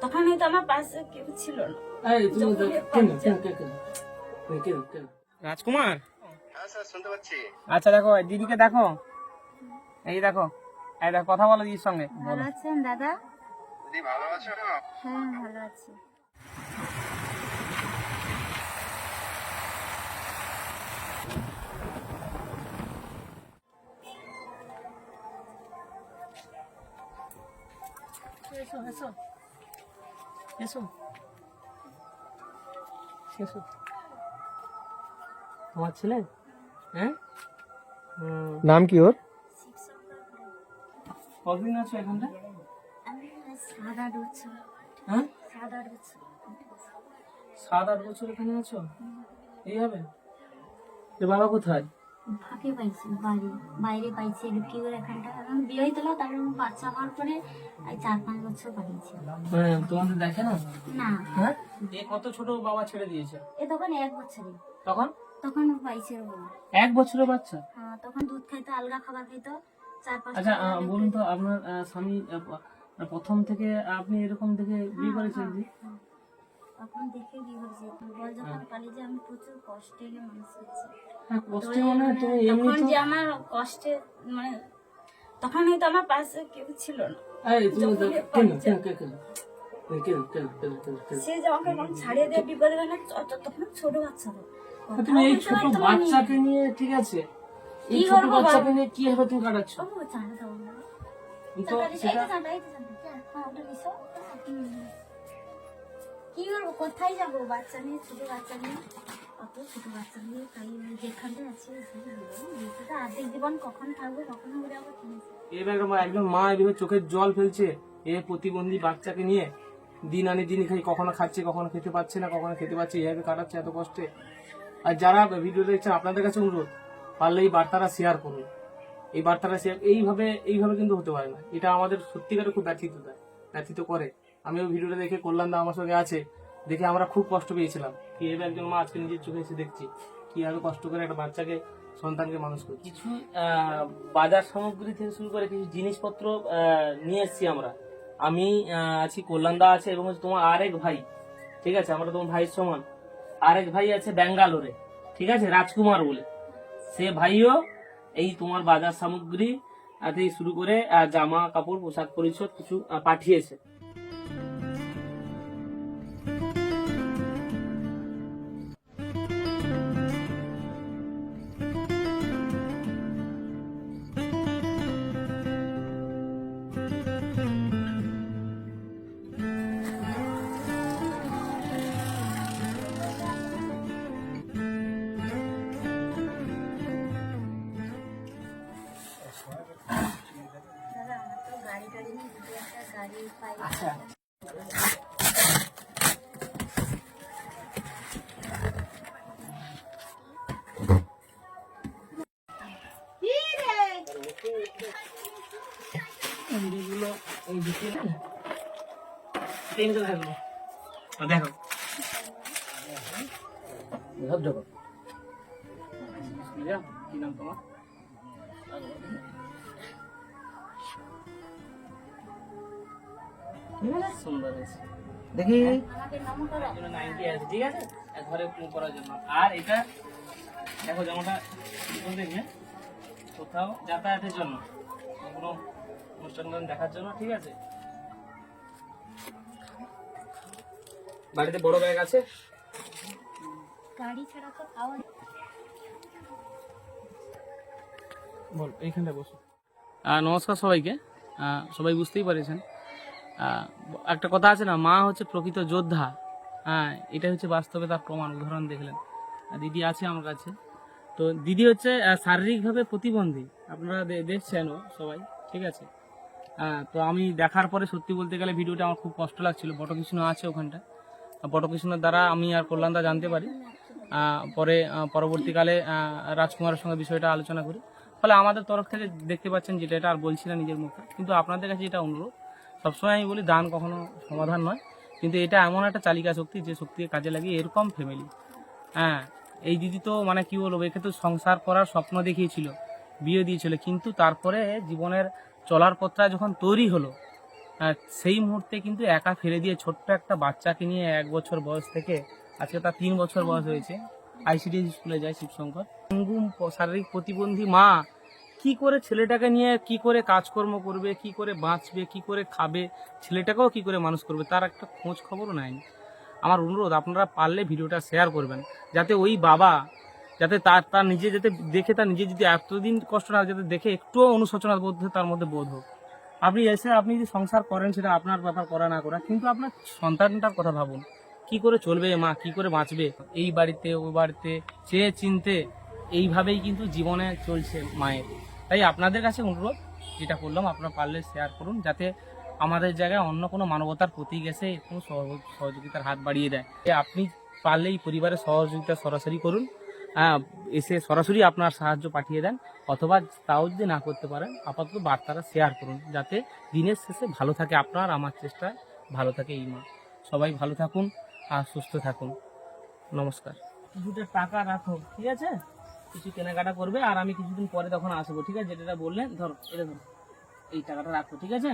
তখন হয়তো আমার পাশে কেউ ছিল না। রাজকুমার, হ্যাঁ স্যার শুনতে পাচ্ছি। আচ্ছা দেখো দিদিকে দেখো, এই দেখো কথা বলো দিদির সঙ্গে। ভালো আছেন দাদা? দিদি ভালো আছো? হ্যাঁ ভালো আছি। এসো এসো এসো এসো। তোমার ছেলে? হ্যাঁ, নাম কি ওর? কতদিন আছো এখানটা? হ্যাঁ, হ্যাঁ, 7-8 বছর এখানে আছো? এইভাবে? তোর বাবা কোথায়? ফাঁকে পাইছি, বাইরে পাইছি লুকিয়ে করে এখানটা। এখন বিয়ে হয়ে গেলো, তারপর বাচ্চা হওয়ার পরে 4-5 বছর পাঠিয়েছি। হ্যাঁ, তোমাদের দেখে না? না, হ্যাঁ, এ কত ছোট বাবা ছেড়ে দিয়েছে? এ তখন 1 বছরই, তখন পাইছে এরকম। 1 বছরের বাচ্চা? হ্যাঁ, তখন দুধ খাইতো, আলগা খাবার খাইতো। 4-5 আচ্ছা বলুন তো, আপনার স্বামী প্রথম থেকে আপনি এরকম দেখে বিয়ে করেছেন? তখন দেখে বিয়ে হয়েছে। বল যখন পালিয়ে যে আমি প্রচুর কষ্টে মানুষ হচ্ছে। হ্যাঁ, কষ্টে মানে তুমি এমনি তখন তো যে আমার কষ্টে মানে তখন হয়তো আমার পাশে কেউ ছিল না। এই তুমি সে যে আমাকে যখন ছাড়িয়ে দিয়ে বিপদে গেল, তখন ছোট বাচ্চা তো। তুমি এই ছোট বাচ্চাকে নিয়ে, ঠিক আছে, এই ছোট বাচ্চাকে নিয়ে কি হবে তুমি কাটাচ্ছ? তো সেটা কি করবো, কোথায় যাবো বাচ্চা নিয়ে, ছোট বাচ্চা নিয়ে, অত ছোট বাচ্চা নিয়ে। তাই যেখানটা আছি আর্ধেক জীবন কখন থাকবো, কখন ঘুরে যাবো। এবার একজন মা এভাবে চোখের জল ফেলছে এ প্রতিবন্ধী বাচ্চাকে নিয়ে, দিন আনি দিন খাই, কখনো খাচ্ছে কখনো খেতে পাচ্ছে না, কখনো খেতে পাচ্ছে, এইভাবে কাটাচ্ছে এত কষ্টে। আর যারা ভিডিও দেখছেন আপনাদের কাছে অনুরোধ, পারলে এই বার্তাটা শেয়ার করুন। এই বার্তাটা শেয়ার, এইভাবে কিন্তু হতে পারে না। এটা আমাদের সত্যিকারে খুব ব্যথিত করে। আমিও ভিডিওটা দেখে, কল্যাণ দা আমার সঙ্গে আছে, দেখে আমরা খুব কষ্ট পেয়েছিলাম। কি এবার একজন মা আজকে নিজের চোখে এসে দেখছি কিভাবে কষ্ট করে একটা বাচ্চাকে, সন্তানকে মানুষ করছি। কিছু বাজার সামগ্রী থেকে শুরু করে কিছু জিনিসপত্র নিয়ে এসেছি আমরা। আমি আছি, কল্যাণ দা আছে, এবং তোমার আরেক ভাই, ঠিক আছে, আমরা তোমার ভাইয়ের সমান। আরেক ভাই আছে ব্যাঙ্গালোরে, ঠিক আছে, রাজকুমার বলে। সে ভাইও এই তোমার বাজার সামগ্রী থেকে শুরু করে জামা কাপড়, পোশাক পরিচ্ছদ কিছু পাঠিয়েছে। দাদা আমার তো গাড়ি নেই, দুটো একটা গাড়ি পাই। আচ্ছা, দেখো কি নাম তোমার? সুন্দর দেখি, ঠিক আছে, ঘরে করার জন্য। আর এটা দেখো, জামাটা দেখবে কোথাও যাতায়াতের জন্য, কোনো অনুষ্ঠান দেখার জন্য, ঠিক আছে। বাড়িতে বড় ব্যাগ আছে, গাড়ি ছাড়া তো খাওয়া। বল এইখানটা বসো। নমস্কার সবাইকে। সবাই বুঝতেই পারেছেন, একটা কথা আছে না, মা হচ্ছে প্রকৃত যোদ্ধা। এটা হচ্ছে বাস্তবে তার প্রমাণ, উদাহরণ দেখলেন। দিদি আছে আমার কাছে। তো দিদি হচ্ছে শারীরিকভাবে প্রতিবন্ধী, আপনারা দেখছেনও সবাই, ঠিক আছে। তো আমি দেখার পরে সত্যি বলতে গেলে ভিডিওটা আমার খুব কষ্ট লাগছিল। বটকৃষ্ণ আছে ওখানটা, বটকৃষ্ণের দ্বারা আমি আর কল্যাণদা জানতে পারি। পরবর্তীকালে রাজকুমারের সঙ্গে বিষয়টা আলোচনা করি। ফলে আমাদের তরফ থেকে দেখতে পাচ্ছেন, যেটা এটা আর বলছি না নিজের মুখে, কিন্তু আপনাদের কাছে এটা অনুরোধ, সবসময় আমি বলি দান কখনো সমাধান নয়। কিন্তু এটা এমন একটা চালিকা শক্তি যে শক্তিকে কাজে লাগিয়ে এরকম ফ্যামিলি। হ্যাঁ, এই দিদি তো মানে কি বলবো, একে তো সংসার করার স্বপ্ন দেখিয়েছিল, বিয়ে দিয়েছিল, কিন্তু তারপরে জীবনের চলার পথটা যখন তৈরি হলো, সেই মুহূর্তে কিন্তু একা ফেলে দিয়ে ছোট্ট একটা বাচ্চাকে নিয়ে 1 বছর বয়স থেকে আজকে তার 3 বছর বয়স হয়েছে, আইসিডিএস স্কুলে যায় শিবশঙ্কর। পঙ্গু শারীরিক প্রতিবন্ধী মা কি করে ছেলেটাকে নিয়ে কি করে কাজকর্ম করবে, কি করে বাঁচবে, কি করে খাবে, ছেলেটাকেও কি করে মানুষ করবে, তার একটা খোঁজ খবরও নেয়নি। আমার অনুরোধ, আপনারা পারলে ভিডিওটা শেয়ার করবেন, যাতে ওই বাবা যাতে তার নিজে যাতে দেখে, তার নিজে যদি এতদিন কষ্ট না যাতে দেখে একটুও অনুশোচনা বোধ তার মধ্যে বোধ হোক। আপনি এসে আপনি যদি সংসার করেন সেটা আপনার ব্যাপার, করা না করা, কিন্তু আপনার সন্তানটার কথা ভাবুন, কি করে চলবে মা, কি করে বাঁচবে। এই বাড়িতে ওই বাড়িতে চেয়ে চিনতে এইভাবেই কিন্তু জীবনে চলছে মায়ের। তাই আপনাদের কাছে অনুরোধ, যেটা করলাম আপনারা পারলে শেয়ার করুন, যাতে আমাদের জায়গায় অন্য কোনো মানবতার প্রতীক এসে কোনো সহযোগিতার হাত বাড়িয়ে দেয়। আপনি পারলে এই পরিবারের সহযোগিতা সরাসরি করুন, এসে সরাসরি আপনার সাহায্য পাঠিয়ে দেন, অথবা তাও যদি না করতে পারেন আপাতত বার্তাটা শেয়ার করুন, যাতে দিনের শেষে ভালো থাকে আপনার আমার চেষ্টায় ভালো থাকে এই মা। সবাই ভালো থাকুন আর সুস্থ থাকুন। নমস্কার। কিছুটা টাকা রাখো, ঠিক আছে? কিছু কেনাকাটা করবে, আর আমি কিছুদিন পরে তখন আসবো, ঠিক আছে? যেটা বললেন, ধরো এটা ধরো, এই টাকাটা রাখো, ঠিক আছে?